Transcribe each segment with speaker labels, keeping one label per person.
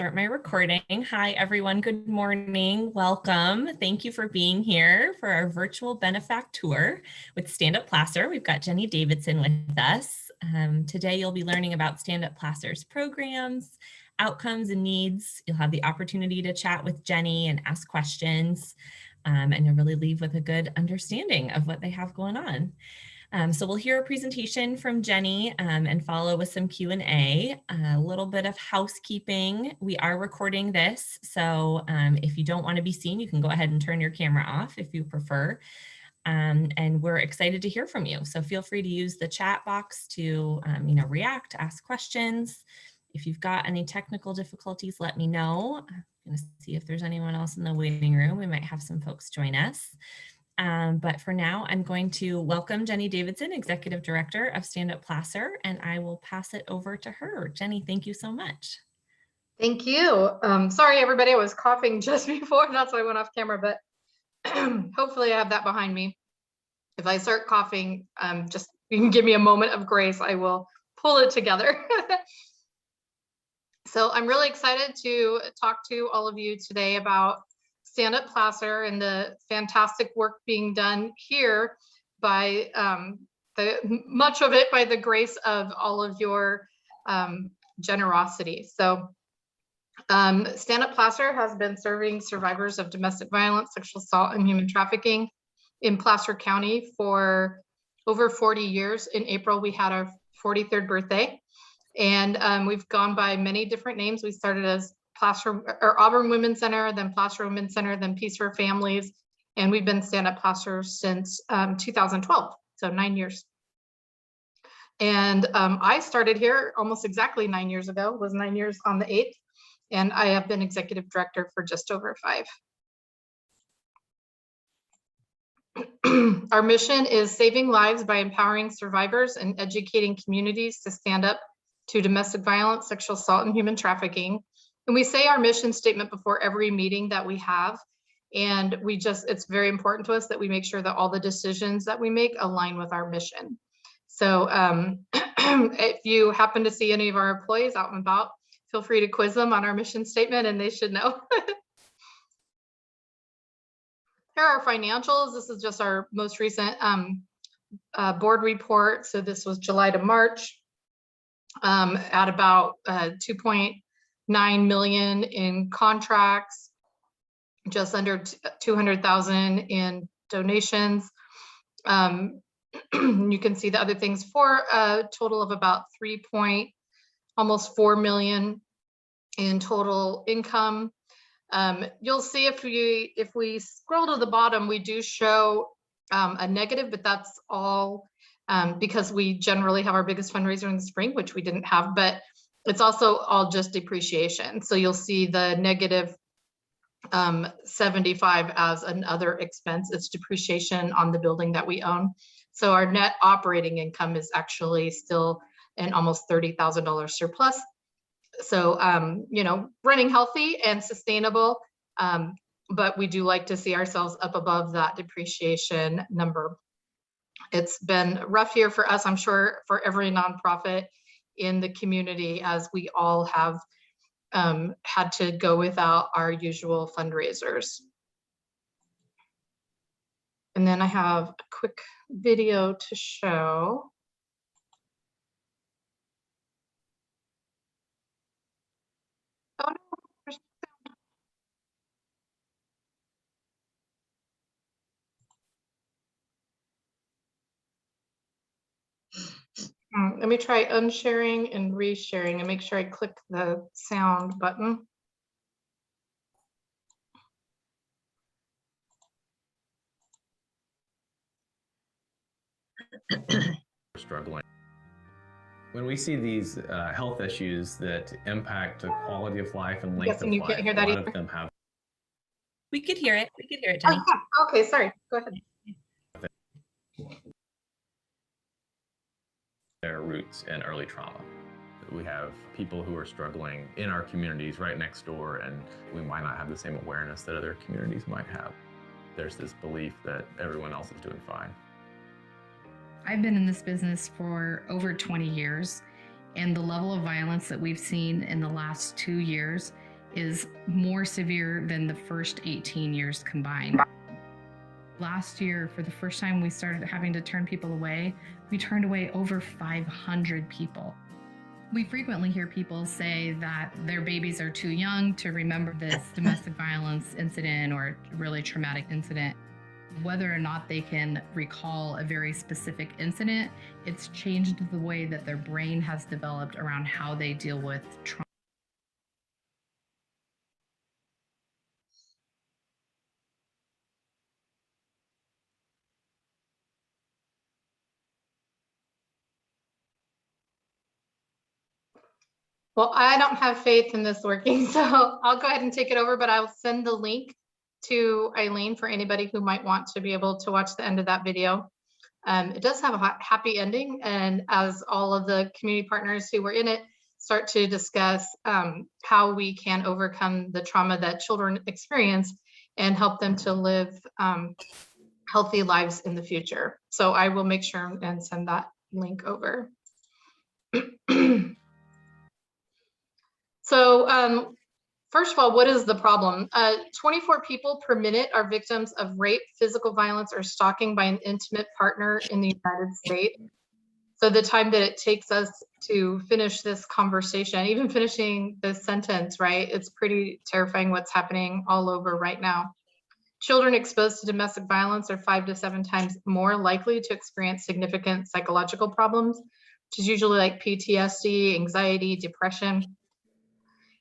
Speaker 1: start my recording. Hi, everyone. Good morning. Welcome. Thank you for being here for our virtual benefactor with Stand Up Placer. We've got Jenny Davidson with us. Today, you'll be learning about Stand Up Placer's programs, outcomes, and needs. You'll have the opportunity to chat with Jenny and ask questions, and you'll really leave with a good understanding of what they have going on. So we'll hear a presentation from Jenny and follow with some Q&A. A little bit of housekeeping. We are recording this, so if you don't want to be seen, you can go ahead and turn your camera off if you prefer. And we're excited to hear from you. So feel free to use the chat box to react, ask questions. If you've got any technical difficulties, let me know. I'm going to see if there's anyone else in the waiting room. We might have some folks join us. But for now, I'm going to welcome Jenny Davidson, Executive Director of Stand Up Placer, and I will pass it over to her. Jenny, thank you so much.
Speaker 2: Thank you. Sorry, everybody, I was coughing just before. That's why I went off camera, but hopefully I have that behind me. If I start coughing, just you can give me a moment of grace. I will pull it together. So I'm really excited to talk to all of you today about Stand Up Placer and the fantastic work being done here by much of it by the grace of all of your generosity. So Stand Up Placer has been serving survivors of domestic violence, sexual assault, and human trafficking in Placer County for over 40 years. In April, we had our 43rd birthday, and we've gone by many different names. We started as Auburn Women's Center, then Placer Women's Center, then Peace for Families, and we've been Stand Up Placer since 2012, so 9 years. And I started here almost exactly 9 years ago, was 9 years on the 8th, and I have been Executive Director for just over 5. Our mission is saving lives by empowering survivors and educating communities to stand up to domestic violence, sexual assault, and human trafficking. And we say our mission statement before every meeting that we have. And it's very important to us that we make sure that all the decisions that we make align with our mission. So if you happen to see any of our employees out and about, feel free to quiz them on our mission statement and they should know. Here are our financials. This is just our most recent board report. So this was July to March at about 2.9 million in contracts, just under 200,000 in donations. You can see the other things for a total of about almost 4 million in total income. You'll see if we scroll to the bottom, we do show a negative, but that's all because we generally have our biggest fundraiser in the spring, which we didn't have, but it's also all just depreciation. So you'll see the negative 75 as another expense. It's depreciation on the building that we own. So our net operating income is actually still an almost $30,000 surplus. So, running healthy and sustainable, but we do like to see ourselves up above that depreciation number. It's been rough here for us, I'm sure, for every nonprofit in the community, as we all have had to go without our usual fundraisers. And then I have a quick video to show. Oh, no. Let me try unsharing and resharing and make sure I click the sound button.
Speaker 3: Struggling. When we see these health issues that impact the quality of life and length of life,
Speaker 2: can't hear that
Speaker 3: a lot of them have.
Speaker 1: We could hear it. We could hear it, Jenny.
Speaker 2: Oh, okay, sorry. Go ahead.
Speaker 3: Their roots in early trauma. We have people who are struggling in our communities right next door, and we might not have the same awareness that other communities might have. There's this belief that everyone else is doing fine.
Speaker 4: I've been in this business for over 20 years, and the level of violence that we've seen in the last 2 years is more severe than the first 18 years combined. Last year, for the first time we started having to turn people away, we turned away over 500 people. We frequently hear people say that their babies are too young to remember this domestic violence incident or really traumatic incident. Whether or not they can recall a very specific incident, it's changed the way that their brain has developed around how they deal with trauma.
Speaker 2: Well, I don't have faith in this working, so I'll go ahead and take it over, but I'll send the link to Eileen for anybody who might want to be able to watch the end of that video. It does have a happy ending, and as all of the community partners who were in it start to discuss how we can overcome the trauma that children experience and help them to live healthy lives in the future. So I will make sure and send that link over. So first of all, what is the problem? 24 people per minute are victims of rape, physical violence, or stalking by an intimate partner in the United States. So the time that it takes us to finish this conversation, even finishing this sentence, right? It's pretty terrifying what's happening all over right now. Children exposed to domestic violence are 5 to 7 times more likely to experience significant psychological problems, which is usually like PTSD, anxiety, depression.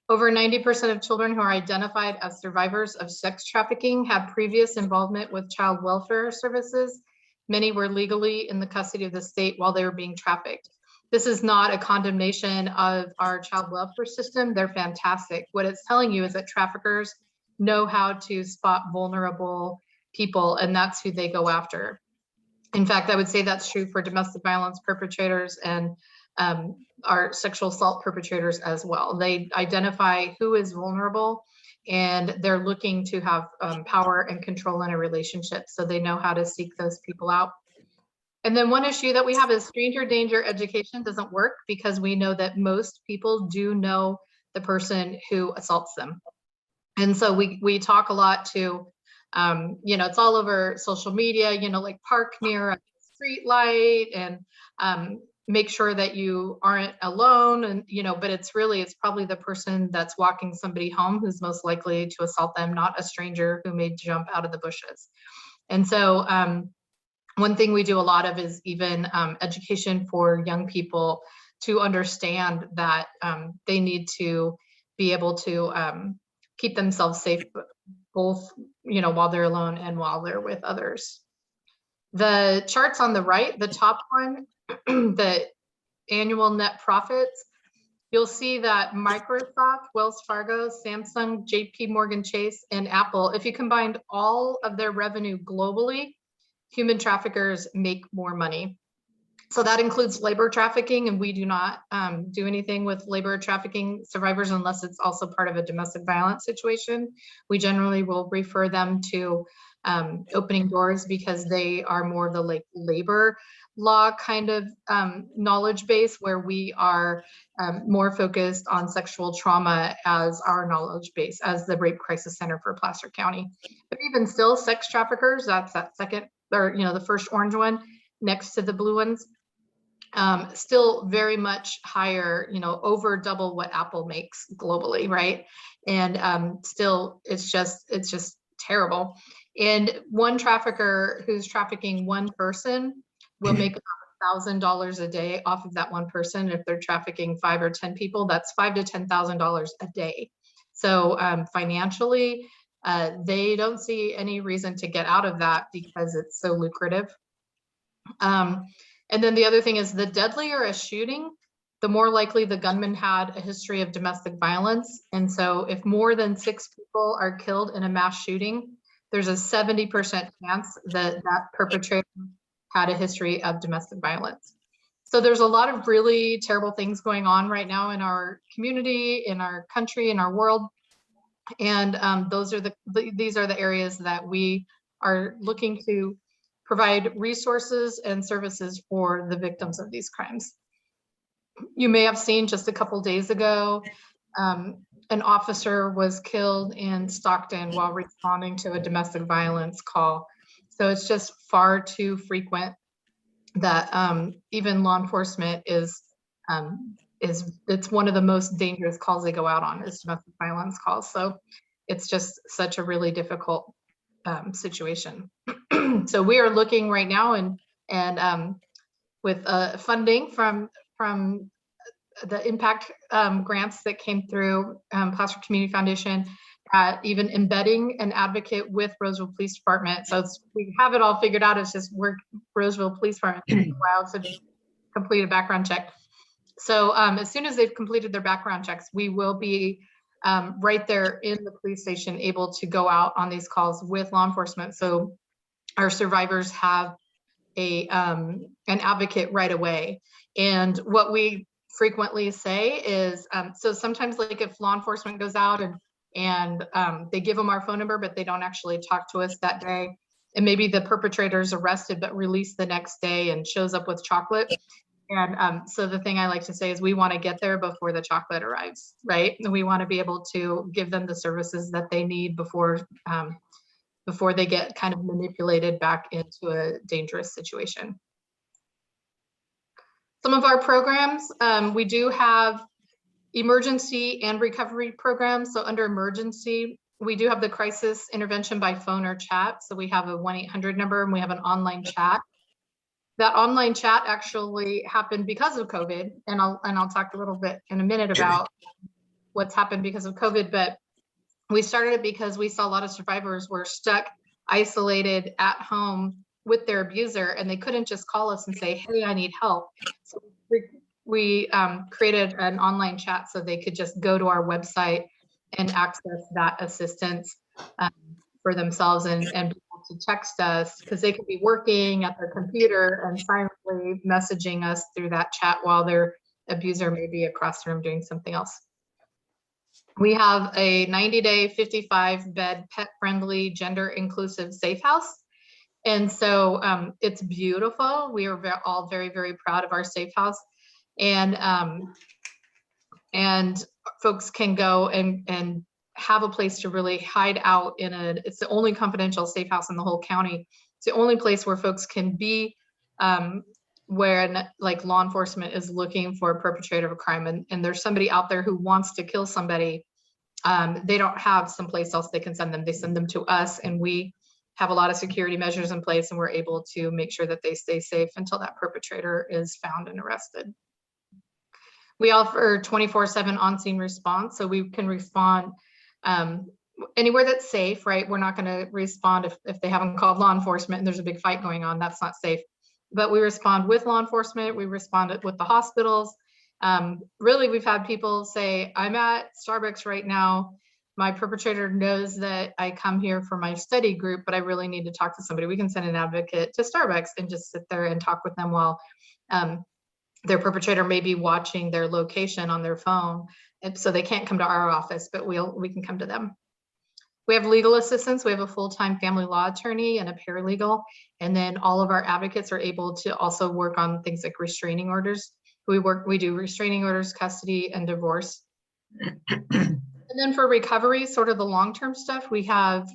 Speaker 2: Over 90% of children who are identified as survivors of sex trafficking have previous involvement with child welfare services. Many were legally in the custody of the state while they were being trafficked. This is not a condemnation of our child welfare system. They're fantastic. What it's telling you is that traffickers know how to spot vulnerable people, and that's who they go after. In fact, I would say that's true for domestic violence perpetrators and our sexual assault perpetrators as well. They identify who is vulnerable, and they're looking to have power and control in a relationship, so they know how to seek those people out. And then one issue that we have is stranger danger education doesn't work because we know that most people do know the person who assaults them. And so we talk a lot to, it's all over social media, like park near a street light and make sure that you aren't alone. And, but it's probably the person that's walking somebody home who's most likely to assault them, not a stranger who may jump out of the bushes. And so one thing we do a lot of is even education for young people to understand that they need to be able to keep themselves safe, both, while they're alone and while they're with others. The charts on the right, the top one, the annual net profits, you'll see that Microsoft, Wells Fargo, Samsung, JP Morgan Chase, and Apple, if you combined all of their revenue globally, human traffickers make more money. So that includes labor trafficking, and we do not do anything with labor trafficking survivors unless it's also part of a domestic violence situation. We generally will refer them to opening doors because they are more of the labor law kind of knowledge base, where we are more focused on sexual trauma as our knowledge base, as the Rape Crisis Center for Placer County. But even still, sex traffickers, that's that second, or the first orange one next to the blue ones, still very much higher, over double what Apple makes globally, right? And still, it's just terrible. And one trafficker who's trafficking one person will make about $1,000 a day off of that one person. If they're trafficking 5 or 10 people, that's $5,000 to $10,000 a day. So financially, they don't see any reason to get out of that because it's so lucrative. And then the other thing is, the deadlier a shooting, the more likely the gunman had a history of domestic violence. And so if more than 6 people are killed in a mass shooting, there's a 70% chance that that perpetrator had a history of domestic violence. So there's a lot of really terrible things going on right now in our community, in our country, in our world. And these are the areas that we are looking to provide resources and services for the victims of these crimes. You may have seen just a couple days ago, an officer was killed in Stockton while responding to a domestic violence call. So it's just far too frequent that even law enforcement is it's one of the most dangerous calls they go out on is domestic violence calls. So it's just such a really difficult situation. So we are looking right now and with funding from the impact grants that came through Placer Community Foundation, even embedding an advocate with Roseville Police Department. So we have it all figured out. It's just Roseville Police Department takes a while to complete a background check. So as soon as they've completed their background checks, we will be right there in the police station, able to go out on these calls with law enforcement. So our survivors have an advocate right away. And what we frequently say is, so sometimes like if law enforcement goes out and they give them our phone number, but they don't actually talk to us that day, and maybe the perpetrator is arrested but released the next day and shows up with chocolate. And so the thing I like to say is we want to get there before the chocolate arrives, right? And we want to be able to give them the services that they need before they get kind of manipulated back into a dangerous situation. Some of our programs, we do have emergency and recovery programs. So under emergency, we do have the crisis intervention by phone or chat. So we have a 1-800 number and we have an online chat. That online chat actually happened because of COVID, and I'll talk a little bit in a minute about what's happened because of COVID, but we started it because we saw a lot of survivors were stuck, isolated at home with their abuser, and they couldn't just call us and say, hey, I need help. So we created an online chat so they could just go to our website and access that assistance for themselves and be able to text us, because they could be working at their computer and silently messaging us through that chat while their abuser may be across the room doing something else. We have a 90-day, 55-bed, pet-friendly, gender-inclusive safe house. And so it's beautiful. We are all very, very proud of our safe house. And folks can go and have a place to really hide out in it's the only confidential safe house in the whole county. It's the only place where folks can be when like law enforcement is looking for a perpetrator of a crime and there's somebody out there who wants to kill somebody. They don't have someplace else they can send them. They send them to us, and we have a lot of security measures in place, and we're able to make sure that they stay safe until that perpetrator is found and arrested. We offer 24/7 on-scene response, so we can respond anywhere that's safe, right? We're not going to respond if they haven't called law enforcement and there's a big fight going on. That's not safe. But we respond with law enforcement. We respond with the hospitals. Really, we've had people say, I'm at Starbucks right now. My perpetrator knows that I come here for my study group, but I really need to talk to somebody. We can send an advocate to Starbucks and just sit there and talk with them while their perpetrator may be watching their location on their phone. And so they can't come to our office, but we can come to them. We have legal assistance. We have a full-time family law attorney and a paralegal. And then all of our advocates are able to also work on things like restraining orders. We do restraining orders, custody, and divorce. And then for recovery, sort of the long-term stuff, we have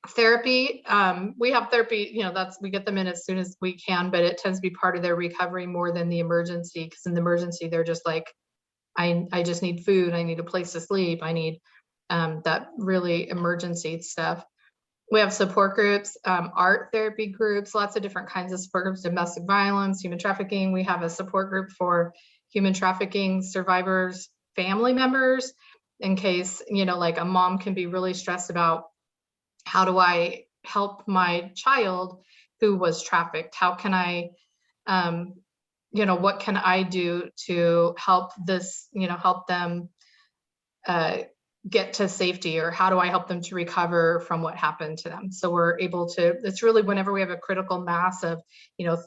Speaker 2: therapy. We have therapy, we get them in as soon as we can, but it tends to be part of their recovery more than the emergency, because in the emergency, they're just like, I just need food. I need a place to sleep. I need that really emergency stuff. We have support groups, art therapy groups, lots of different kinds of support groups, domestic violence, human trafficking. We have a support group for human trafficking survivors, family members, in case, like a mom can be really stressed about, how do I help my child who was trafficked? How can I, what can I do to help this, help them get to safety, or how do I help them to recover from what happened to them? So we're able to, it's really whenever we have a critical mass of,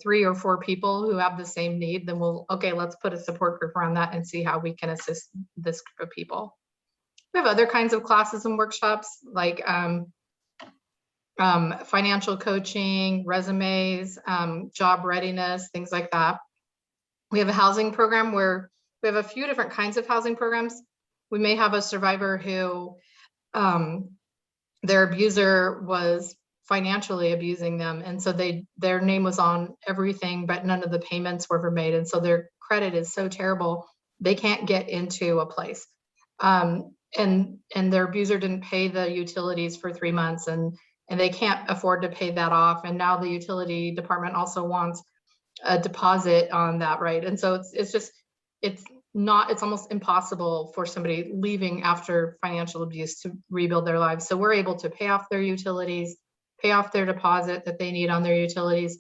Speaker 2: 3 or 4 people who have the same need, then let's put a support group around that and see how we can assist this group of people. We have other kinds of classes and workshops like financial coaching, resumes, job readiness, things like that. We have a housing program where we have a few different kinds of housing programs. we may have a survivor who their abuser was financially abusing them. And so their name was on everything, but none of the payments were ever made. And so their credit is so terrible, they can't get into a place. And their abuser didn't pay the utilities for 3 months, and they can't afford to pay that off. And now the utility department also wants a deposit on that, right? And so it's almost impossible for somebody leaving after financial abuse to rebuild their lives. So we're able to pay off their utilities, pay off their deposit that they need on their utilities,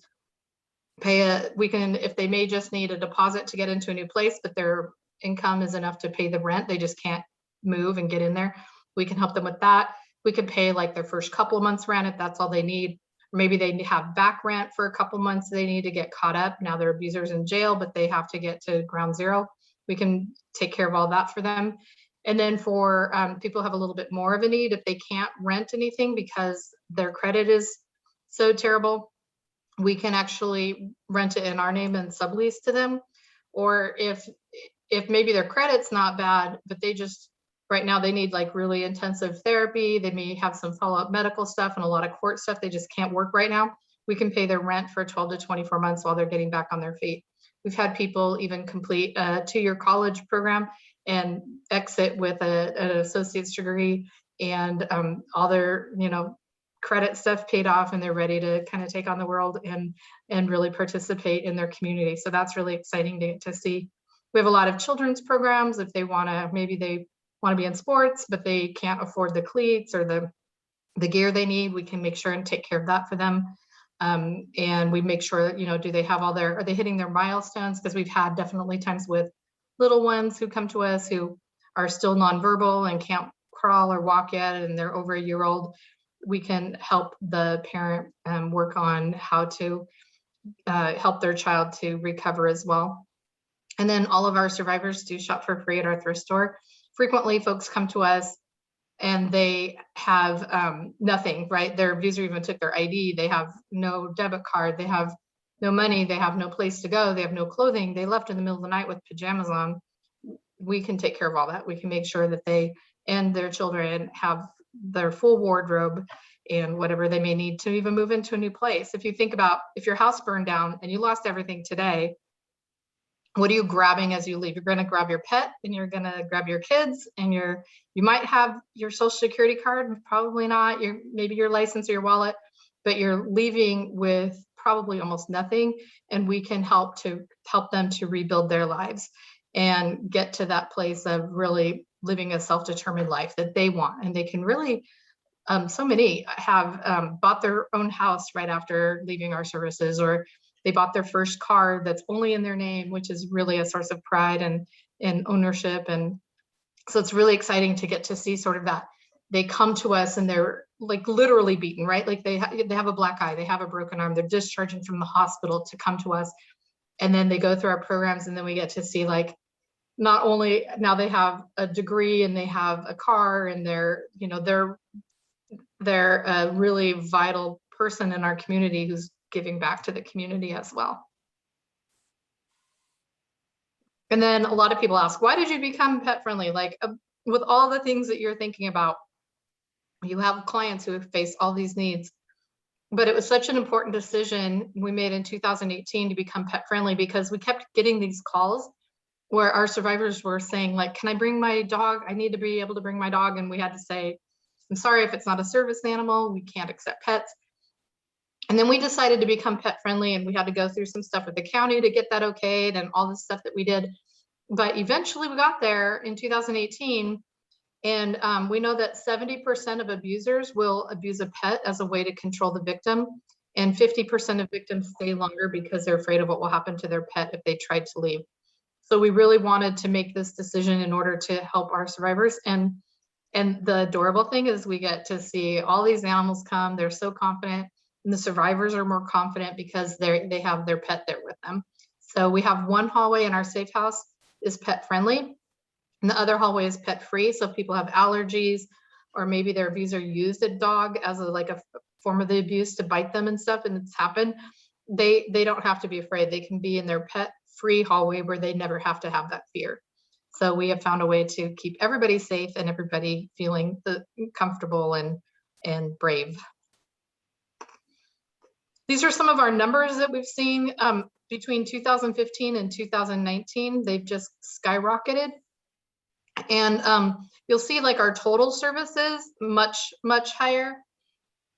Speaker 2: if they may just need a deposit to get into a new place, but their income is enough to pay the rent, they just can't move and get in there. We can help them with that. We can pay like their first couple of months rent if that's all they need. Maybe they have back rent for a couple months, they need to get caught up. Now their abuser's in jail, but they have to get to ground zero. We can take care of all that for them. And then for people who have a little bit more of a need, if they can't rent anything because their credit is so terrible, we can actually rent it in our name and sublease to them. Or if maybe their credit's not bad, but they just right now they need like really intensive therapy, they may have some follow-up medical stuff and a lot of court stuff, they just can't work right now, we can pay their rent for 12 to 24 months while they're getting back on their feet. We've had people even complete a 2-year college program and exit with an associate's degree and all their credit stuff paid off, and they're ready to kind of take on the world and really participate in their community. So that's really exciting to see. We have a lot of children's programs. If they want to, maybe they want to be in sports, but they can't afford the cleats or the gear they need, we can make sure and take care of that for them. And we make sure that, do they have are they hitting their milestones? Because we've had definitely times with little ones who come to us who are still nonverbal and can't crawl or walk yet, and they're over a year old. We can help the parent work on how to help their child to recover as well. And then all of our survivors do shop for free at our thrift store. Frequently, folks come to us and they have nothing, right? Their abuser even took their ID. They have no debit card. They have no money. They have no place to go. They have no clothing. They left in the middle of the night with pajamas on. We can take care of all that. We can make sure that they and their children have their full wardrobe and whatever they may need to even move into a new place. If you think about if your house burned down and you lost everything today, what are you grabbing as you leave? You're going to grab your pet and you're going to grab your kids, and you might have your social security card, probably not, maybe your license or your wallet, but you're leaving with probably almost nothing. And we can help them to rebuild their lives and get to that place of really living a self-determined life that they want. And they can really, so many have bought their own house right after leaving our services, or they bought their first car that's only in their name, which is really a source of pride and ownership. And so it's really exciting to get to see sort of that. They come to us and they're like literally beaten, right? Like they have a black eye, they have a broken arm, they're discharging from the hospital to come to us. And then they go through our programs, and then we get to see like, not only now they have a degree and they have a car and they're a really vital person in our community who's giving back to the community as well. And then a lot of people ask, why did you become pet friendly? Like with all the things that you're thinking about, you have clients who face all these needs, but it was such an important decision we made in 2018 to become pet friendly, because we kept getting these calls where our survivors were saying like, can I bring my dog? I need to be able to bring my dog. And we had to say, I'm sorry, if it's not a service animal, we can't accept pets. And then we decided to become pet friendly, and we had to go through some stuff with the county to get that okayed and all the stuff that we did. But eventually we got there in 2018. And we know that 70% of abusers will abuse a pet as a way to control the victim. And 50% of victims stay longer because they're afraid of what will happen to their pet if they tried to leave. So we really wanted to make this decision in order to help our survivors. And the adorable thing is we get to see all these animals come. They're so confident. And the survivors are more confident because they have their pet there with them. So we have one hallway in our safe house is pet friendly, and the other hallway is pet free. So if people have allergies, or maybe their abuser used a dog as a form of the abuse to bite them and stuff, and it's happened, they don't have to be afraid. They can be in their pet free hallway where they never have to have that fear. So we have found a way to keep everybody safe and everybody feeling comfortable and brave. These are some of our numbers that we've seen between 2015 and 2019. They've just skyrocketed. And you'll see like our total services much higher,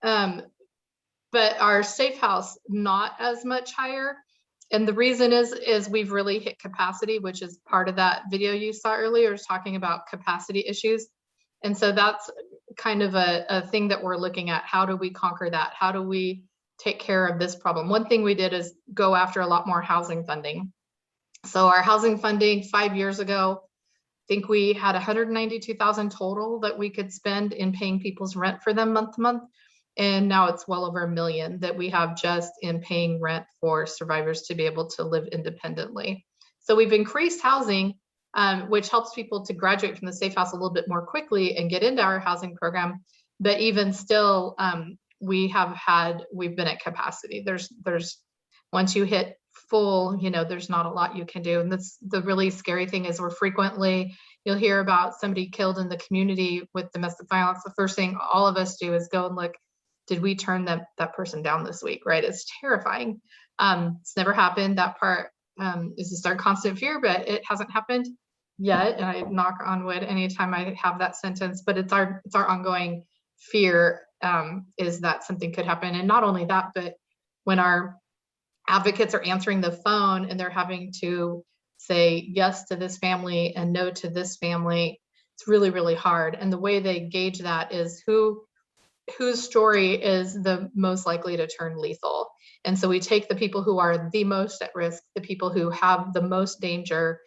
Speaker 2: but our safe house not as much higher. And the reason is we've really hit capacity, which is part of that video you saw earlier, is talking about capacity issues. And so that's kind of a thing that we're looking at. How do we conquer that? How do we take care of this problem? One thing we did is go after a lot more housing funding. So our housing funding 5 years ago, I think we had 192,000 total that we could spend in paying people's rent for them month to month. And now it's well over $1 million that we have just in paying rent for survivors to be able to live independently. So we've increased housing, which helps people to graduate from the safe house a little bit more quickly and get into our housing program. But even still, we've been at capacity. There's once you hit full, there's not a lot you can do. And that's the really scary thing is you'll hear about somebody killed in the community with domestic violence. The first thing all of us do is go and look, did we turn that person down this week, right? It's terrifying. It's never happened. That part is just our constant fear, but it hasn't happened yet. And I knock on wood anytime I have that sentence, but it's our ongoing fear, is that something could happen. And not only that, but when our advocates are answering the phone and they're having to say yes to this family and no to this family, it's really, really hard. And the way they gauge that is whose story is the most likely to turn lethal. And so we take the people who are the most at risk, the people who have the most danger,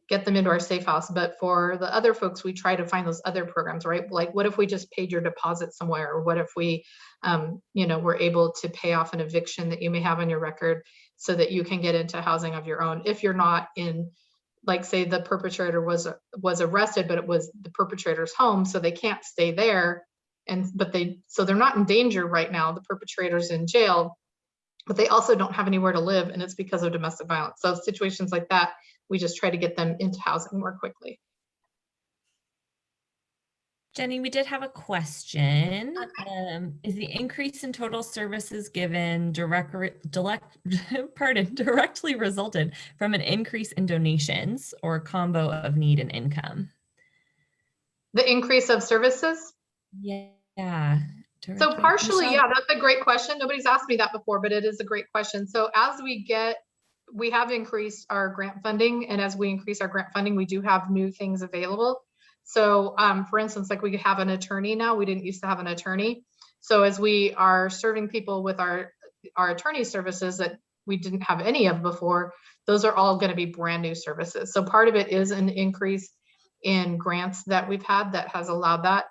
Speaker 2: get them into our safe house. But for the other folks, we try to find those other programs, right? Like, what if we just paid your deposit somewhere? Or what if we, were able to pay off an eviction that you may have on your record so that you can get into housing of your own? If you're not in, like, say the perpetrator was arrested, but it was the perpetrator's home, so they can't stay there. So they're not in danger right now. The perpetrator's in jail, but they also don't have anywhere to live, and it's because of domestic violence. So situations like that, we just try to get them into housing more quickly.
Speaker 1: Jenny, we did have a question. Is the increase in total services given directly resulted from an increase in donations or a combo of need and income?
Speaker 2: The increase of services?
Speaker 1: Yeah.
Speaker 2: So partially, yeah, that's a great question. Nobody's asked me that before, but it is a great question. So as we have increased our grant funding, and as we increase our grant funding, we do have new things available. So for instance, like we have an attorney now. We didn't used to have an attorney. So as we are serving people with our attorney services that we didn't have any of before, those are all going to be brand new services. So part of it is an increase in grants that we've had that has allowed that.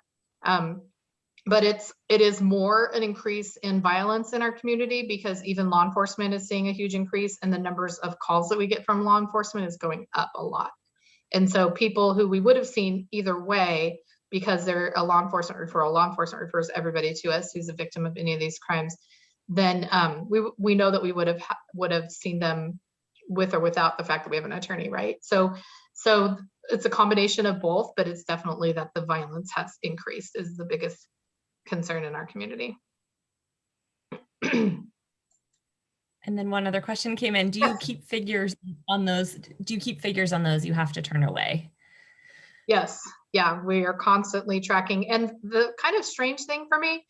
Speaker 2: But it is more an increase in violence in our community, because even law enforcement is seeing a huge increase, and the numbers of calls that we get from law enforcement is going up a lot. And so people who we would have seen either way, because they're a law enforcement refers everybody to us who's a victim of any of these crimes, then we know that we would have seen them with or without the fact that we have an attorney, right? So it's a combination of both, but it's definitely that the violence has increased is the biggest concern in our community.
Speaker 1: And then one other question came in. Do you keep figures on those? You have to turn away?
Speaker 2: Yes. Yeah, we are constantly tracking. And the kind of strange thing for me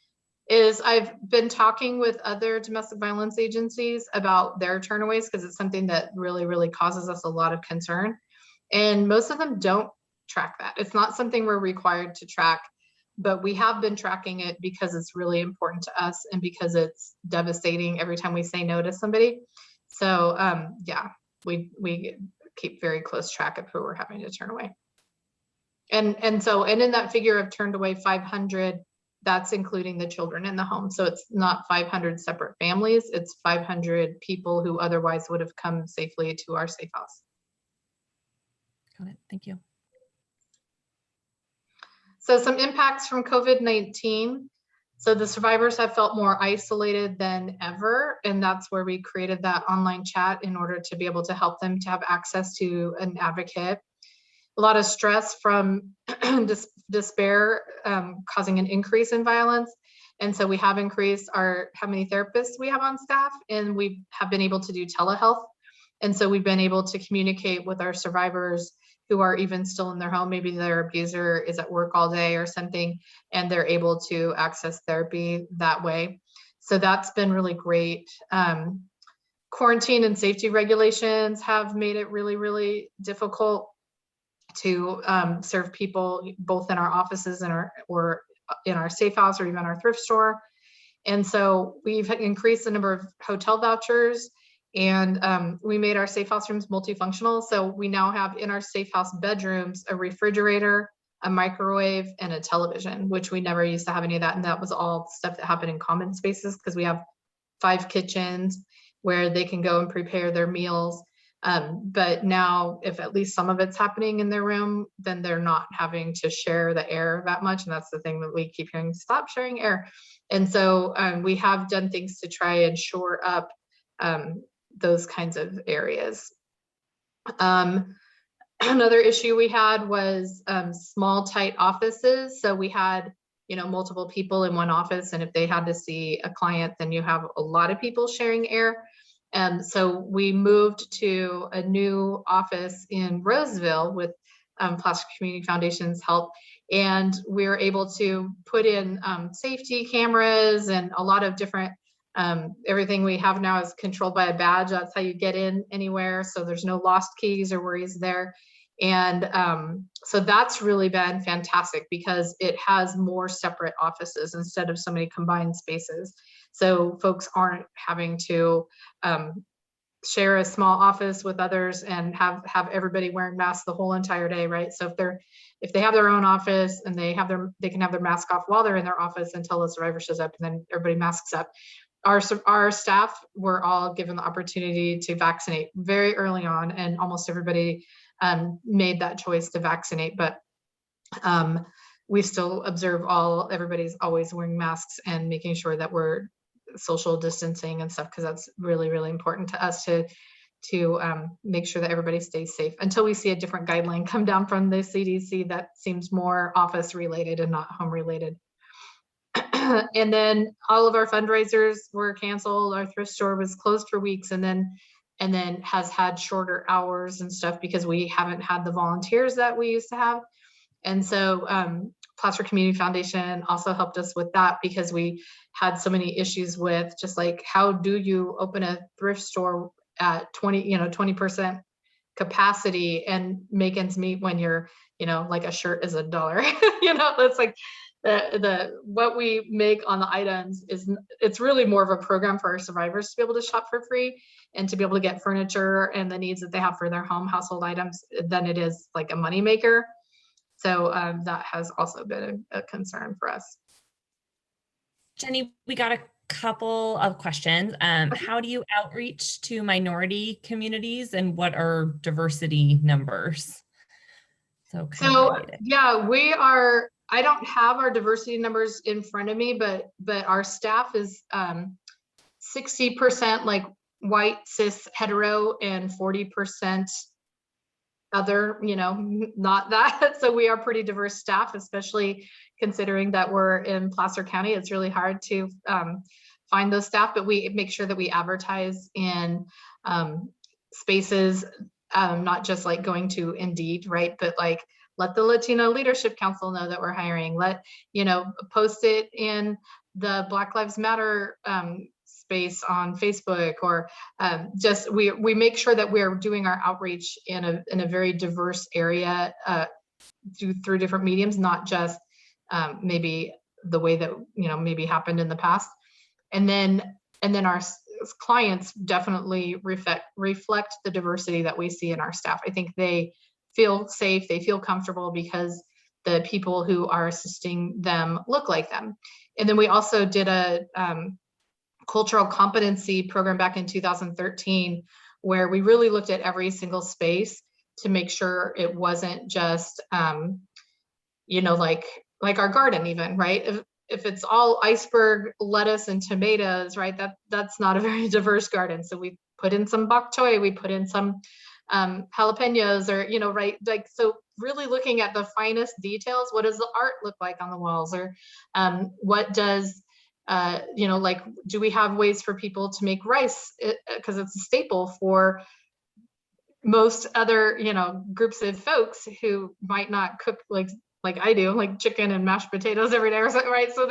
Speaker 2: is I've been talking with other domestic violence agencies about their turnaways, because it's something that really, really causes us a lot of concern. And most of them don't track that. It's not something we're required to track, but we have been tracking it because it's really important to us and because it's devastating every time we say no to somebody. So yeah, we keep very close track of who we're having to turn away. And in that figure of turned away 500, that's including the children in the home. So it's not 500 separate families, it's 500 people who otherwise would have come safely to our safe house.
Speaker 1: Got it. Thank you.
Speaker 2: So some impacts from COVID-19. So the survivors have felt more isolated than ever, and that's where we created that online chat in order to be able to help them to have access to an advocate. a lot of stress from despair, causing an increase in violence. And so we have increased how many therapists we have on staff, and we have been able to do telehealth. And so we've been able to communicate with our survivors who are even still in their home. Maybe their abuser is at work all day or something, and they're able to access therapy that way. So that's been really great. Quarantine and safety regulations have made it really, really difficult to serve people both in our offices and or in our safe house or even our thrift store. And so we've increased the number of hotel vouchers, and we made our safe house rooms multifunctional. So we now have in our safe house bedrooms a refrigerator, a microwave, and a television, which we never used to have any of that. And that was all stuff that happened in common spaces, because we have 5 kitchens where they can go and prepare their meals. But now, if at least some of it's happening in their room, then they're not having to share the air that much. And that's the thing that we keep hearing, stop sharing air. And so we have done things to try and shore up those kinds of areas. Another issue we had was small, tight offices. So we had, multiple people in one office, and if they had to see a client, then you have a lot of people sharing air. So we moved to a new office in Roseville with Placer Community Foundation's help, and we were able to put in safety cameras and a lot of different, everything we have now is controlled by a badge. That's how you get in anywhere. So there's no lost keys or worries there. And so that's really been fantastic, because it has more separate offices instead of so many combined spaces. So folks aren't having to share a small office with others and have everybody wearing masks the whole entire day, right? So if they have their own office and they can have their mask off while they're in their office until the survivor shows up, and then everybody masks up. Our staff were all given the opportunity to vaccinate very early on, and almost everybody made that choice to vaccinate, but we still observe everybody's always wearing masks and making sure that we're social distancing and stuff, because that's really, really important to us to make sure that everybody stays safe until we see a different guideline come down from the CDC that seems more office related and not home related. And then all of our fundraisers were canceled. Our thrift store was closed for weeks, and then has had shorter hours and stuff because we haven't had the volunteers that we used to have. And so Placer Community Foundation also helped us with that, because we had so many issues with just like, how do you open a thrift store at 20% capacity and make ends meet when you're, like a shirt is $1, it's like what we make on the items it's really more of a program for our survivors to be able to shop for free and to be able to get furniture and the needs that they have for their household items than it is like a money maker. So that has also been a concern for us.
Speaker 1: Jenny, we got a couple of questions. How do you outreach to minority communities, and what are diversity numbers? So
Speaker 2: yeah, I don't have our diversity numbers in front of me, but our staff is 60% like white, cis, hetero, and 40% other, not that. So we are pretty diverse staff, especially considering that we're in Placer County. It's really hard to find those staff, but we make sure that we advertise in spaces, not just like going to Indeed, right? But like, let the Latino Leadership Council know that we're hiring. Post it in the Black Lives Matter space on Facebook, or just we make sure that we're doing our outreach in a very diverse area through different mediums, not just maybe the way that maybe happened in the past. And then our clients definitely reflect the diversity that we see in our staff. I think they feel safe, they feel comfortable because the people who are assisting them look like them. And then we also did a cultural competency program back in 2013, where we really looked at every single space to make sure it wasn't just, like our garden even, right? If it's all iceberg lettuce and tomatoes, right, that's not a very diverse garden. So we put in some bok choy, we put in some jalapenos, or right, like so really looking at the finest details. What does the art look like on the walls? Or what does, like, do we have ways for people to make rice? Because it's a staple for most other, groups of folks who might not cook like I do, like chicken and mashed potatoes every day or something, right? So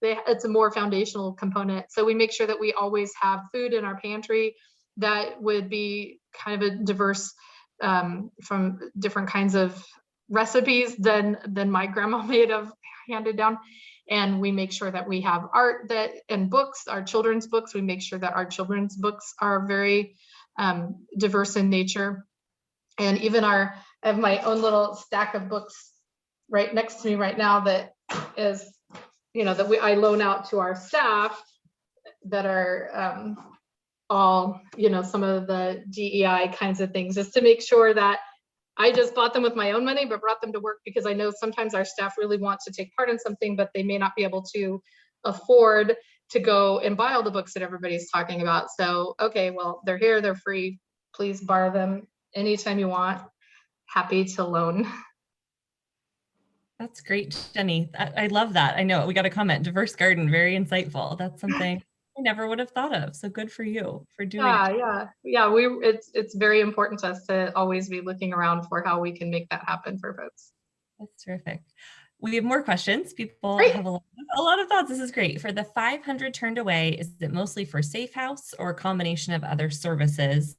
Speaker 2: it's a more foundational component. So we make sure that we always have food in our pantry that would be kind of a diverse from different kinds of recipes than my grandma made of handed down. And we make sure that we have art and books, our children's books. We make sure that our children's books are very diverse in nature. And even I have my own little stack of books right next to me right now that is, I loan out to our staff that are all, some of the DEI kinds of things, just to make sure that I just bought them with my own money, but brought them to work because I know sometimes our staff really want to take part in something, but they may not be able to afford to go and buy all the books that everybody's talking about. So, okay, well, they're here, they're free. Please borrow them anytime you want. Happy to loan.
Speaker 1: That's great, Jenny. I love that. I know we got a comment, diverse garden, very insightful. That's something I never would have thought of. So good for you for doing it.
Speaker 2: Yeah. It's very important to us to always be looking around for how we can make that happen for folks.
Speaker 1: That's terrific. We have more questions. People
Speaker 2: Great.
Speaker 1: have a lot of thoughts. This is great. For the 500 turned away, is it mostly for Safe House or a combination of other services?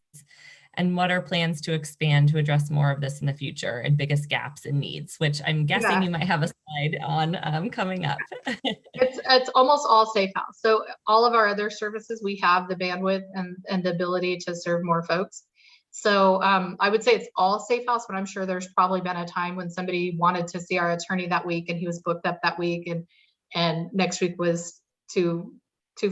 Speaker 1: And what are plans to expand to address more of this in the future and biggest gaps and needs, which I'm guessing you might have a slide on coming up.
Speaker 2: It's almost all Safe House. So all of our other services, we have the bandwidth and the ability to serve more folks. So I would say it's all Safe House, but I'm sure there's probably been a time when somebody wanted to see our attorney that week and he was booked up that week and next week was too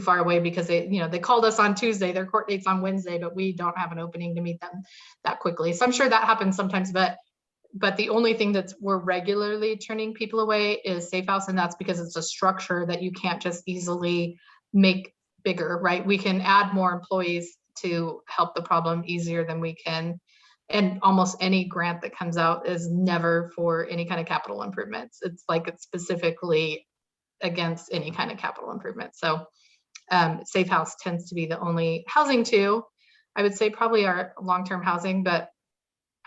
Speaker 2: far away because they called us on Tuesday, their court date's on Wednesday, but we don't have an opening to meet them that quickly. So I'm sure that happens sometimes, but the only thing we're regularly turning people away is Safe House. And that's because it's a structure that you can't just easily make bigger, right? We can add more employees to help the problem easier than we can. And almost any grant that comes out is never for any kind of capital improvements. It's like it's specifically against any kind of capital improvement. So Safe House tends to be the only housing too. I would say probably our long-term housing, but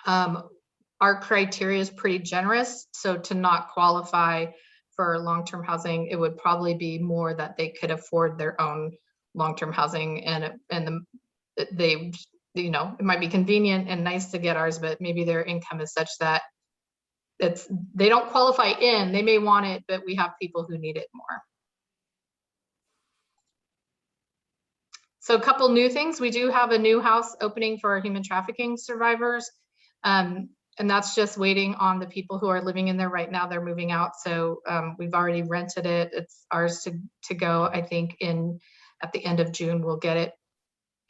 Speaker 2: our criteria is pretty generous. So to not qualify for long-term housing, it would probably be more that they could afford their own long-term housing and they, it might be convenient and nice to get ours, but maybe their income is such that they don't qualify in. They may want it, but we have people who need it more. So a couple new things. We do have a new house opening for our human trafficking survivors. And that's just waiting on the people who are living in there right now. They're moving out. So we've already rented it. It's ours to go. I think at the end of June, we'll get it.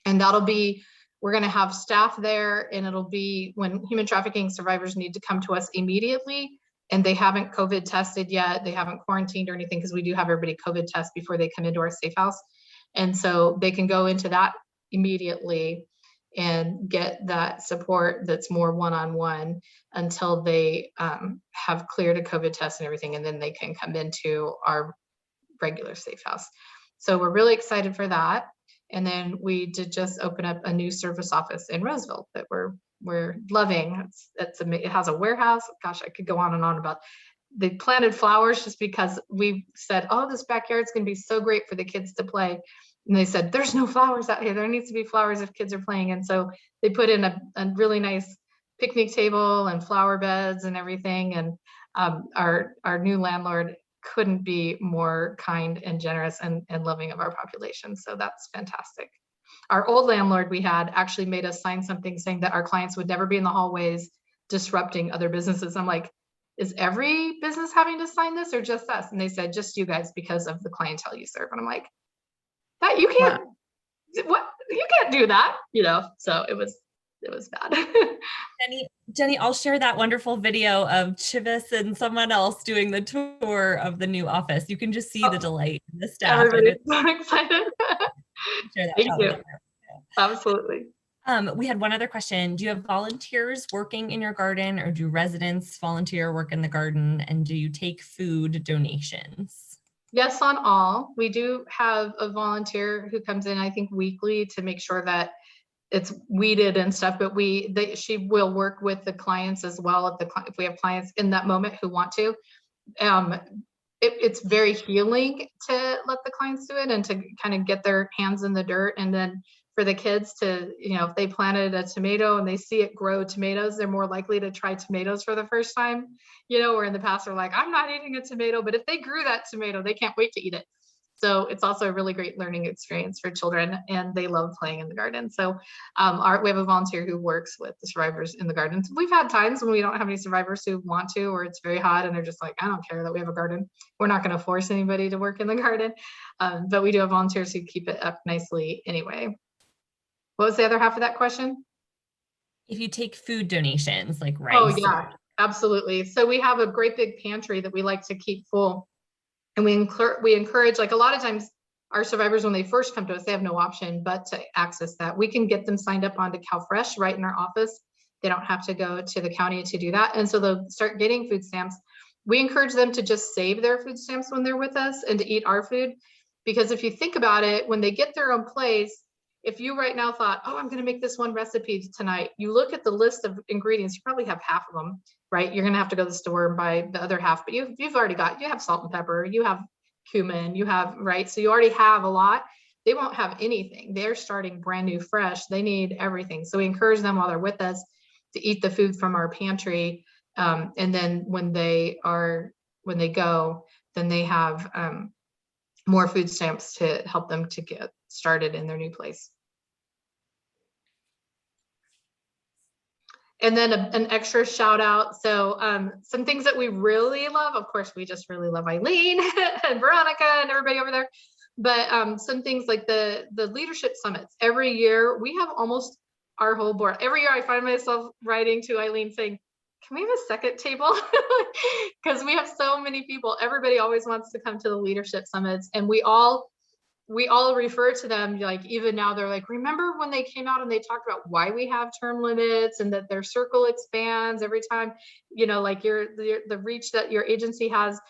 Speaker 2: And we're going to have staff there, and it'll be when human trafficking survivors need to come to us immediately and they haven't COVID tested yet. They haven't quarantined or anything because we do have everybody COVID test before they come into our Safe House. And so they can go into that immediately and get that support that's more one-on-one until they have cleared a COVID test and everything, and then they can come into our regular Safe House. So we're really excited for that. And then we did just open up a new service office in Roseville that we're loving. It has a warehouse. Gosh, I could go on and on about. They planted flowers just because we said, oh, this backyard's going to be so great for the kids to play. And they said, there's no flowers out here. There needs to be flowers if kids are playing. And so they put in a really nice picnic table and flower beds and everything. And our new landlord couldn't be more kind and generous and loving of our population. So that's fantastic. Our old landlord we had actually made us sign something saying that our clients would never be in the hallways disrupting other businesses. I'm like, is every business having to sign this or just us? And they said, just you guys because of the clientele you serve. And I'm like, that you can't, what? You can't do that, so it was bad.
Speaker 1: Jenny, I'll share that wonderful video of Chivis and someone else doing the tour of the new office. You can just see the delight in the staff.
Speaker 2: Everybody's so excited. Thank you. Absolutely.
Speaker 1: We had one other question. Do you have volunteers working in your garden, or do residents volunteer work in the garden? And do you take food donations?
Speaker 2: Yes, on all. We do have a volunteer who comes in, I think, weekly to make sure that it's weeded and stuff, but she will work with the clients as well if we have clients in that moment who want to. It's very healing to let the clients do it and to kind of get their hands in the dirt. And then for the kids to, if they planted a tomato and they see it grow tomatoes, they're more likely to try tomatoes for the first time, where in the past they're like, I'm not eating a tomato, but if they grew that tomato, they can't wait to eat it. So it's also a really great learning experience for children, and they love playing in the garden. So we have a volunteer who works with the survivors in the gardens. We've had times when we don't have any survivors who want to, or it's very hot and they're just like, I don't care that we have a garden. We're not going to force anybody to work in the garden. But we do have volunteers who keep it up nicely anyway. What was the other half of that question?
Speaker 1: If you take food donations like rice.
Speaker 2: Oh yeah, absolutely. So we have a great big pantry that we like to keep full. And we encourage, like a lot of times our survivors, when they first come to us, they have no option but to access that. We can get them signed up onto CalFresh right in our office. They don't have to go to the county to do that. And so they'll start getting food stamps. We encourage them to just save their food stamps when they're with us and to eat our food. Because if you think about it, when they get their own place, if you right now thought, oh, I'm going to make this one recipe tonight, you look at the list of ingredients, you probably have half of them, right? You're going to have to go to the store and buy the other half, but you've already you have salt and pepper, you have cumin, you have, right? So you already have a lot. They won't have anything. They're starting brand new, fresh. They need everything. So we encourage them while they're with us to eat the food from our pantry. And then when they go, then they have more food stamps to help them to get started in their new place. And then an extra shout out. So some things that we really love, of course, we just really love Eileen and Veronica and everybody over there. But some things like the leadership summits. Every year we have almost our whole board. Every year I find myself writing to Eileen saying, can we have a second table? Because we have so many people. Everybody always wants to come to the leadership summits, and we all refer to them, like even now they're like, remember when they came out and they talked about why we have term limits and that their circle expands every time, like the reach that your agency has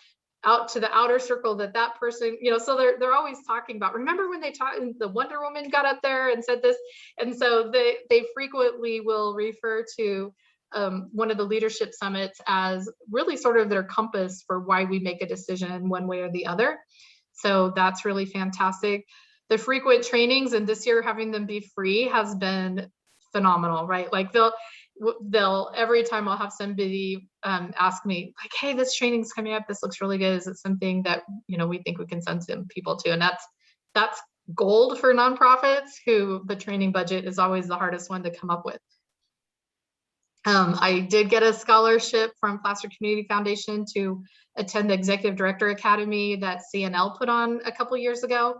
Speaker 2: out to the outer circle that person, so they're always talking about, remember when they talked, the Wonder Woman got up there and said this. And so they frequently will refer to one of the leadership summits as really sort of their compass for why we make a decision one way or the other. So that's really fantastic. The frequent trainings, and this year having them be free, has been phenomenal, right? Like they'll every time I'll have somebody ask me like, hey, this training's coming up, this looks really good, is it something that we think we can send some people to? And that's gold for nonprofits who the training budget is always the hardest one to come up with. I did get a scholarship from Placer Community Foundation to attend the Executive Director Academy that CNL put on a couple years ago.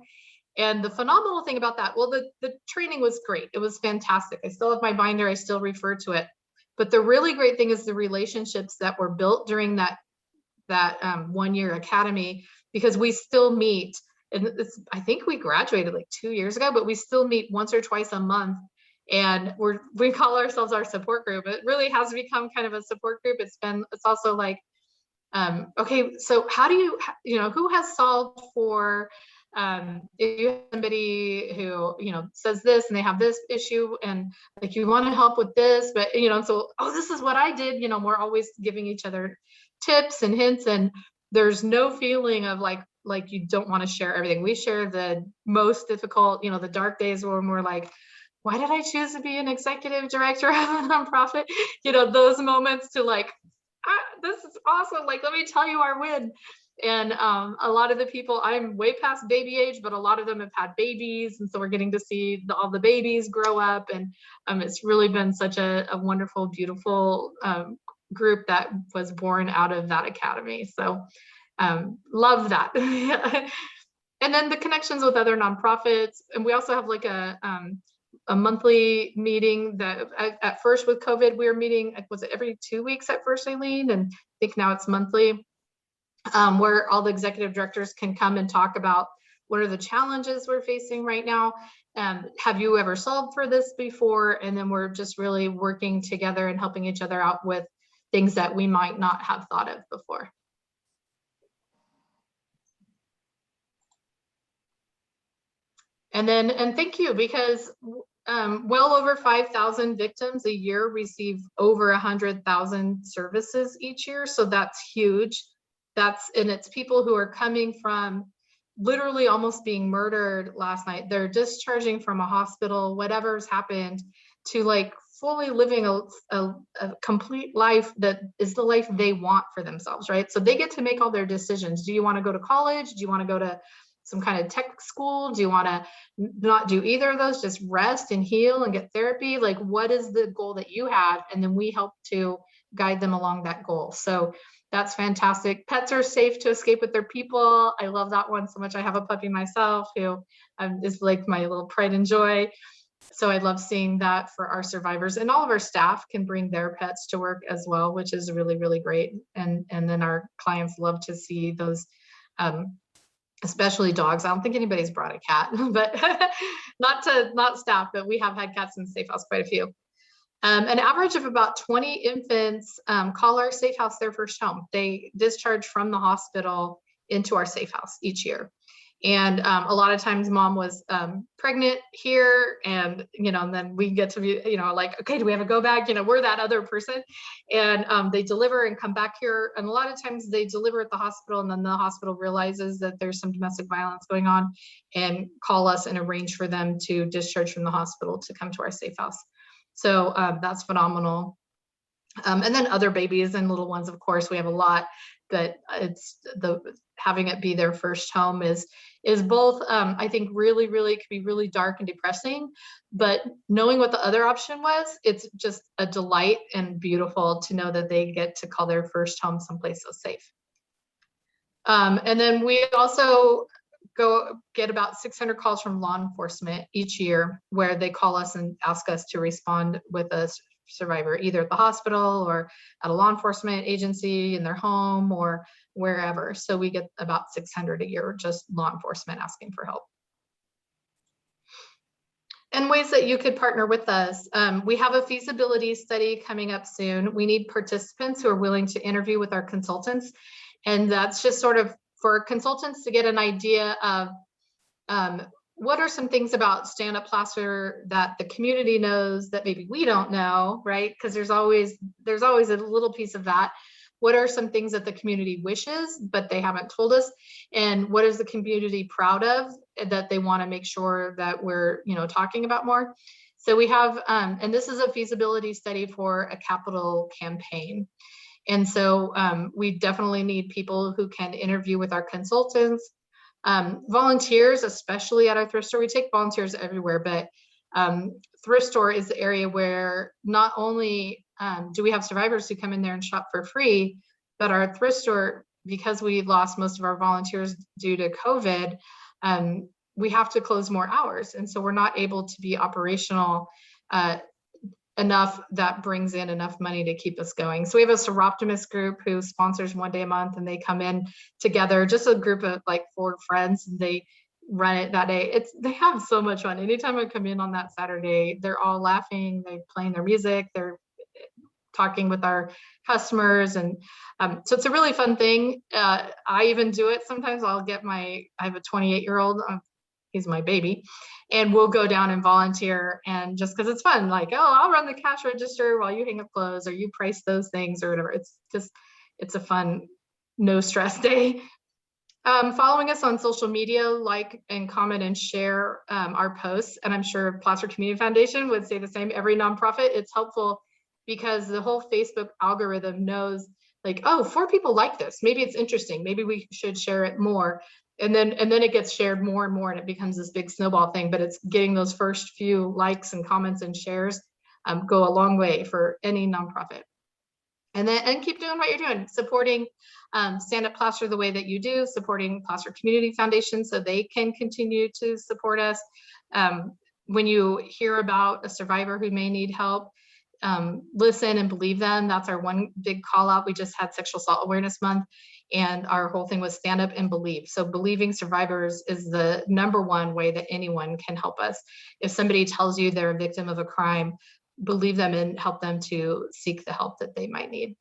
Speaker 2: And the phenomenal thing about that, well, the training was great. It was fantastic. I still have my binder. I still refer to it. But the really great thing is the relationships that were built during that 1 year academy, because we still meet. And I think we graduated like 2 years ago, but we still meet once or twice a month. And we call ourselves our support group. It really has become kind of a support group. It's also like, okay, so how do who has solved for, if you have somebody who, says this and they have this issue and like, you want to help with this, but, so, oh, this is what I did, we're always giving each other tips and hints, and there's no feeling of like you don't want to share everything. We share the most difficult, the dark days when we're like, why did I choose to be an executive director of a nonprofit? Those moments to like, this is awesome. Like, let me tell you our win. And a lot of the people, I'm way past baby age, but a lot of them have had babies. And so we're getting to see all the babies grow up. And it's really been such a wonderful, beautiful group that was born out of that academy. So love that. And then the connections with other nonprofits. And we also have like a monthly meeting that at first with COVID, we were meeting, was it every 2 weeks at first, Eileen? And I think now it's monthly, where all the executive directors can come and talk about what are the challenges we're facing right now. Have you ever solved for this before? And then we're just really working together and helping each other out with things that we might not have thought of before. And thank you, because well over 5,000 victims a year receive over 100,000 services each year. So that's huge. And it's people who are coming from literally almost being murdered last night. They're discharging from a hospital, whatever's happened, to like fully living a complete life that is the life they want for themselves, right? So they get to make all their decisions. Do you want to go to college? Do you want to go to some kind of tech school? Do you want to not do either of those, just rest and heal and get therapy? Like, what is the goal that you have? And then we help to guide them along that goal. So that's fantastic. Pets are safe to escape with their people. I love that one so much. I have a puppy myself who is like my little pride and joy. So I love seeing that for our survivors, and all of our staff can bring their pets to work as well, which is really, really great. And then our clients love to see those, especially dogs. I don't think anybody's brought a cat, but not staff, but we have had cats in Safe House, quite a few. An average of about 20 infants call our Safe House their first home. They discharge from the hospital into our Safe House each year. And a lot of times mom was pregnant here, and, and then we get to be, like, okay, do we have a go bag? We're that other person. And they deliver and come back here. And a lot of times they deliver at the hospital, and then the hospital realizes that there's some domestic violence going on and call us and arrange for them to discharge from the hospital to come to our Safe House. So that's phenomenal. And then other babies and little ones, of course, we have a lot, but having it be their first home is both, I think, really, really could be really dark and depressing, but knowing what the other option was, it's just a delight and beautiful to know that they get to call their first home someplace so safe. And then we also get about 600 calls from law enforcement each year, where they call us and ask us to respond with a survivor, either at the hospital or at a law enforcement agency, in their home, or wherever. So we get about 600 a year, just law enforcement asking for help. And ways that you could partner with us. We have a feasibility study coming up soon. We need participants who are willing to interview with our consultants. And that's just sort of for consultants to get an idea of what are some things about stand-up plaster that the community knows that maybe we don't know, right? Because there's always a little piece of that. What are some things that the community wishes, but they haven't told us? And what is the community proud of that they want to make sure that we're, talking about more? So we have, and this is a feasibility study for a capital campaign. And so we definitely need people who can interview with our consultants, volunteers, especially at our thrift store. We take volunteers everywhere, but thrift store is the area where not only do we have survivors who come in there and shop for free, but our thrift store, because we lost most of our volunteers due to COVID, we have to close more hours. And so we're not able to be operational enough that brings in enough money to keep us going. So we have a Seroptimist group who sponsors one day a month, and they come in together, just a group of like 4 friends, and they run it that day. They have so much fun. Anytime I come in on that Saturday, they're all laughing, they're playing their music, they're talking with our customers. And so it's a really fun thing. I even do it sometimes. I have a 28-year-old, he's my baby, and we'll go down and volunteer, and just because it's fun, like, oh, I'll run the cash register while you hang up clothes, or you price those things, or whatever. It's a fun, no stress day. Following us on social media, like and comment and share our posts, and I'm sure Placer Community Foundation would say the same. Every nonprofit, it's helpful because the whole Facebook algorithm knows, like, oh, 4 people like this, maybe it's interesting, maybe we should share it more. And then it gets shared more and more, and it becomes this big snowball thing. But it's getting those first few likes and comments and shares go a long way for any nonprofit. And keep doing what you're doing, supporting Stand Up Placer the way that you do, supporting Placer Community Foundation so they can continue to support us. When you hear about a survivor who may need help, listen and believe them. That's our one big call out. We just had Sexual Assault Awareness Month, and our whole thing was stand up and believe. So believing survivors is the #1 way that anyone can help us. If somebody tells you they're a victim of a crime, believe them and help them to seek the help that they might need.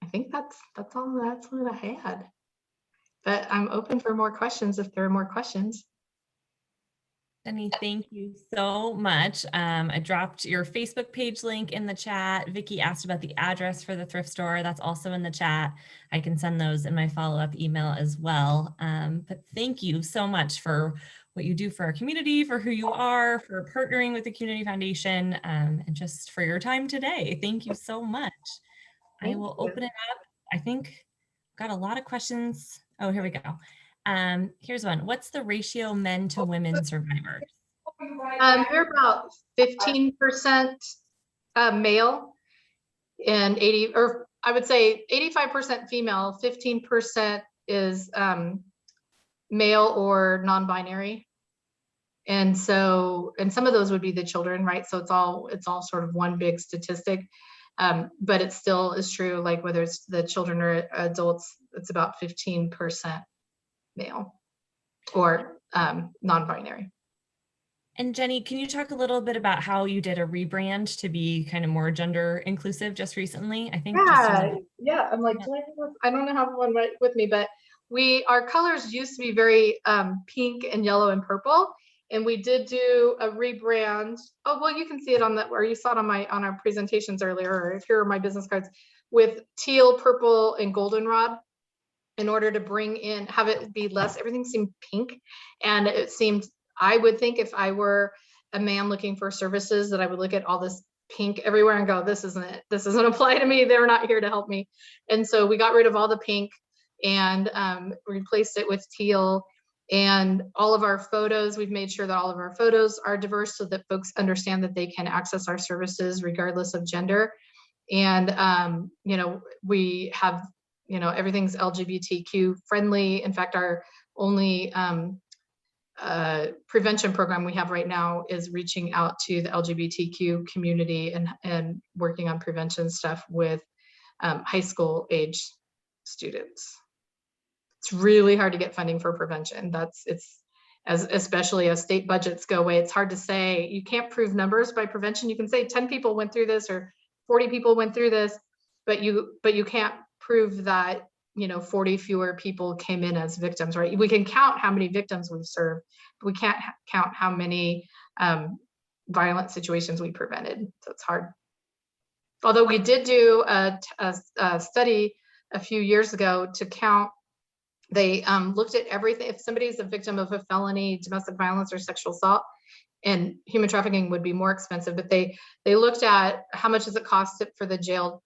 Speaker 2: I think that's what I had. But I'm open for more questions if there are more questions.
Speaker 1: Jenny, thank you so much. I dropped your Facebook page link in the chat. Vicki asked about the address for the thrift store. That's also in the chat. I can send those in my follow-up email as well. But thank you so much for what you do for our community, for who you are, for partnering with the Community Foundation, and just for your time today. Thank you so much. I will open it up. I think I've got a lot of questions. Oh, here we go. Here's one. What's the ratio men to women survivors?
Speaker 2: We're about 15% male and 80, or I would say 85% female, 15% is male or non-binary. And so, and some of those would be the children, right? So it's all sort of one big statistic. But it still is true, like whether it's the children or adults, it's about 15% male or non-binary.
Speaker 1: And Jenny, can you talk a little bit about how you did a rebrand to be kind of more gender inclusive just recently? I think
Speaker 2: yeah. I'm like, I don't know how one right with me, but our colors used to be very pink and yellow and purple. And we did do a rebrand. Oh, well, you can see it on or you saw it on our presentations earlier, or if here are my business cards, with teal, purple, and goldenrod, in order to have it be less, everything seemed pink. And it seemed, I would think if I were a man looking for services, that I would look at all this pink everywhere and go, this doesn't apply to me. They're not here to help me. And so we got rid of all the pink and replaced it with teal. And all of our photos, we've made sure that all of our photos are diverse so that folks understand that they can access our services regardless of gender. And, we have, everything's LGBTQ friendly. In fact, our only prevention program we have right now is reaching out to the LGBTQ community and working on prevention stuff with high school age students. It's really hard to get funding for prevention. Especially as state budgets go away, it's hard to say. You can't prove numbers by prevention. You can say 10 people went through this or 40 people went through this, but you can't prove that 40 fewer people came in as victims, right? We can count how many victims we've served, but we can't count how many violent situations we prevented. So it's hard. Although we did do a study a few years ago to count. They looked at everything. If somebody's a victim of a felony, domestic violence, or sexual assault, and human trafficking would be more expensive, but they looked at how much does it cost for the jail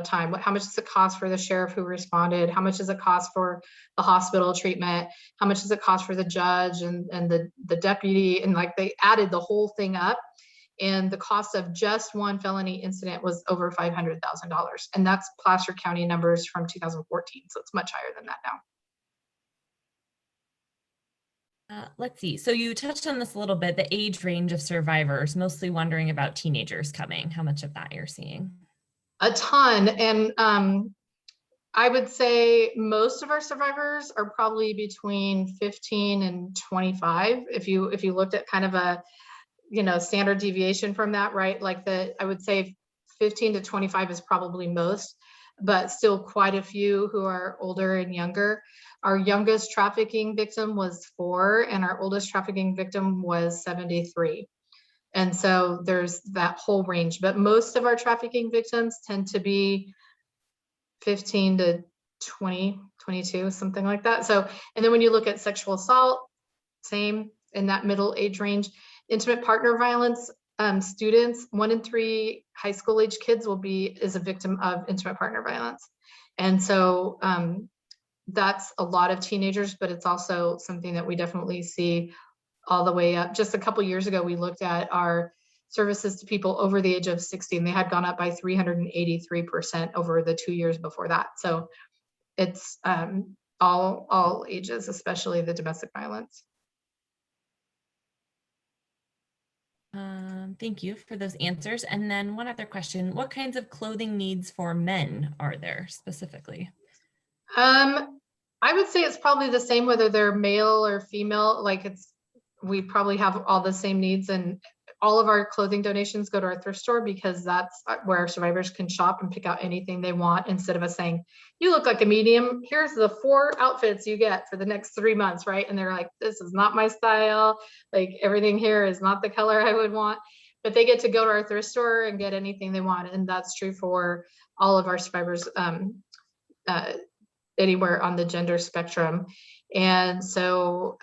Speaker 2: time, how much does it cost for the sheriff who responded, how much does it cost for the hospital treatment, how much does it cost for the judge and the deputy, and like they added the whole thing up, and the cost of just one felony incident was over $500,000, and that's Placer County numbers from 2014, so it's much higher than that now.
Speaker 1: Let's see. So you touched on this a little bit, the age range of survivors, mostly wondering about teenagers coming. How much of that you're seeing?
Speaker 2: A ton. And I would say most of our survivors are probably between 15 and 25. If you looked at kind of a, standard deviation from that, right? Like I would say 15 to 25 is probably most, but still quite a few who are older and younger. Our youngest trafficking victim was 4, and our oldest trafficking victim was 73. And so there's that whole range, but most of our trafficking victims tend to be 15 to 20, 22, something like that. So, and then when you look at sexual assault, same in that middle age range. Intimate partner violence, students, 1 in 3 high school age kids is a victim of intimate partner violence. And so that's a lot of teenagers, but it's also something that we definitely see all the way up. Just a couple years ago, we looked at our services to people over the age of 60, and they had gone up by 383% over the 2 years before that. So it's all ages, especially the domestic violence.
Speaker 1: Thank you for those answers. And then one other question, what kinds of clothing needs for men are there specifically?
Speaker 2: I would say it's probably the same whether they're male or female. We probably have all the same needs, and all of our clothing donations go to our thrift store because that's where our survivors can shop and pick out anything they want, instead of us saying, you look like a medium, here's the 4 outfits you get for the next 3 months, right? And they're like, this is not my style. Like, everything here is not the color I would want. But they get to go to our thrift store and get anything they want. And that's true for all of our survivors, uh, anywhere on the gender spectrum. And so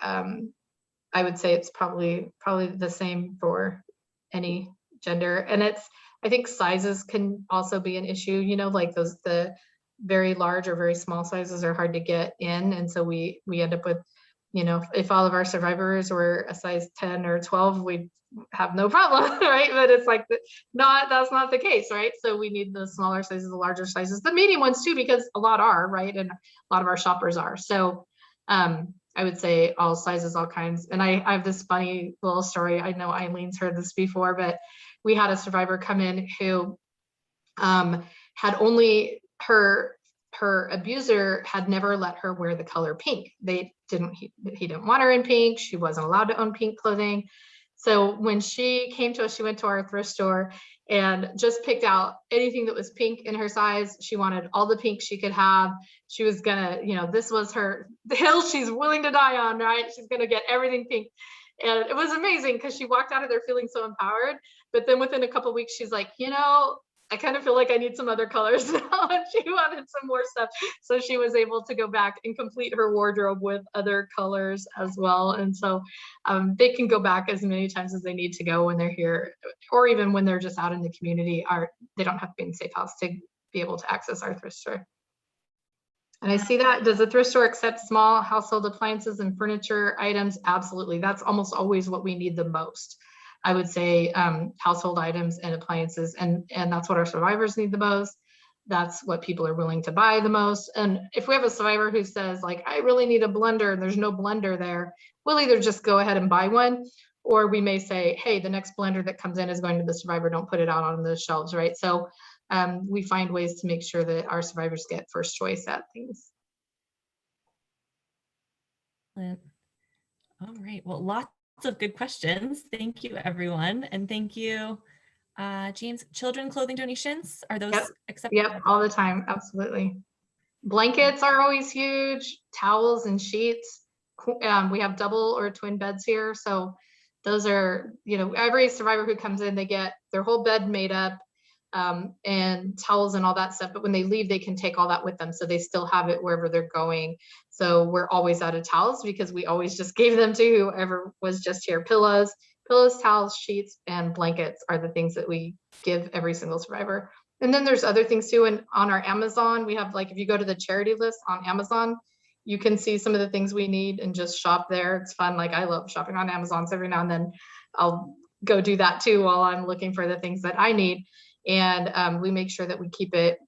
Speaker 2: I would say it's probably the same for any gender. And I think sizes can also be an issue, like the very large or very small sizes are hard to get in. And so we end up with, if all of our survivors were a size 10 or 12, we'd have no problem, right? But it's like, that's not the case, right? So we need the smaller sizes, the larger sizes, the medium ones too, because a lot are, right? And a lot of our shoppers are. So I would say all sizes, all kinds. And I have this funny little story. I know Eileen's heard this before, but we had a survivor come in who had only her abuser had never let her wear the color pink. He didn't want her in pink. She wasn't allowed to own pink clothing. So when she came to us, she went to our thrift store and just picked out anything that was pink in her size. She wanted all the pink she could have. She was gonna, this was the hill she's willing to die on, right? She's gonna get everything pink. And it was amazing because she walked out of there feeling so empowered. But then within a couple of weeks, she's like, I kind of feel like I need some other colors now. And she wanted some more stuff. So she was able to go back and complete her wardrobe with other colors as well. And so they can go back as many times as they need to go when they're here, or even when they're just out in the community. They don't have to be in safe house to be able to access our thrift store. And I see that. Does the thrift store accept small household appliances and furniture items? Absolutely. That's almost always what we need the most. I would say household items and appliances, and that's what our survivors need the most. That's what people are willing to buy the most. And if we have a survivor who says, like, I really need a blender and there's no blender there, we'll either just go ahead and buy one, or we may say, hey, the next blender that comes in is going to the survivor, don't put it out on the shelves, right? So we find ways to make sure that our survivors get first choice at things.
Speaker 1: All right, well, lots of good questions. Thank you, everyone. And thank you, James. Children clothing donations, are those accepted?
Speaker 2: Yep, all the time, absolutely. Blankets are always huge, towels and sheets. We have double or twin beds here. So those are, every survivor who comes in, they get their whole bed made up, and towels and all that stuff. But when they leave, they can take all that with them. So they still have it wherever they're going. So we're always out of towels because we always just gave them to whoever was just here. Pillows, towels, sheets, and blankets are the things that we give every single survivor. And then there's other things too. And on our Amazon, we have, like, if you go to the charity list on Amazon, you can see some of the things we need and just shop there. It's fun. Like, I love shopping on Amazon. So every now and then I'll go do that too while I'm looking for the things that I need. And we make sure that we keep it,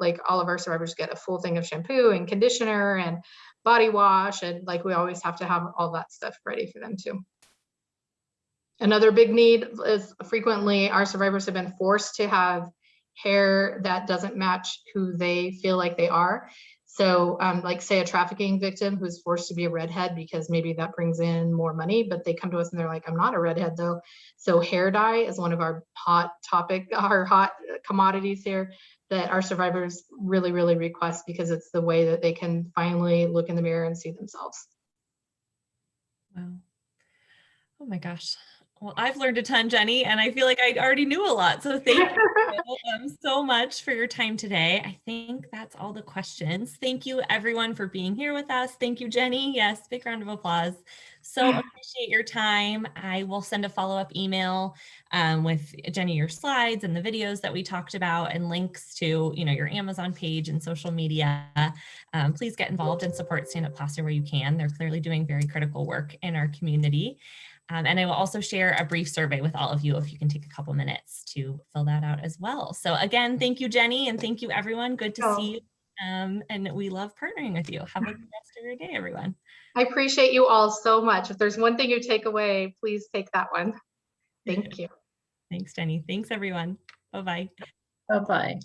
Speaker 2: like, all of our survivors get a full thing of shampoo and conditioner and body wash. And, like, we always have to have all that stuff ready for them too. Another big need is frequently our survivors have been forced to have hair that doesn't match who they feel like they are. So like, say a trafficking victim who's forced to be a redhead because maybe that brings in more money, but they come to us and they're like, I'm not a redhead though. So hair dye is one of our hot commodities here that our survivors really, really request, because it's the way that they can finally look in the mirror and see themselves.
Speaker 1: Wow. Oh my gosh. Well, I've learned a ton, Jenny, and I feel like I already knew a lot. So thank you so much for your time today. I think that's all the questions. Thank you, everyone, for being here with us. Thank you, Jenny. Yes, big round of applause. So appreciate your time. I will send a follow-up email with, Jenny, your slides and the videos that we talked about, and links to, your Amazon page and social media. Please get involved and support Stand Up Placer where you can. They're clearly doing very critical work in our community. And I will also share a brief survey with all of you if you can take a couple minutes to fill that out as well. So again, thank you, Jenny, and thank you, everyone. Good to see you. And we love partnering with you. Have a good rest of your day, everyone.
Speaker 2: I appreciate you all so much. If there's one thing you take away, please take that one. Thank you.
Speaker 1: Thanks, Jenny. Thanks, everyone. Bye-bye.
Speaker 5: Bye-bye.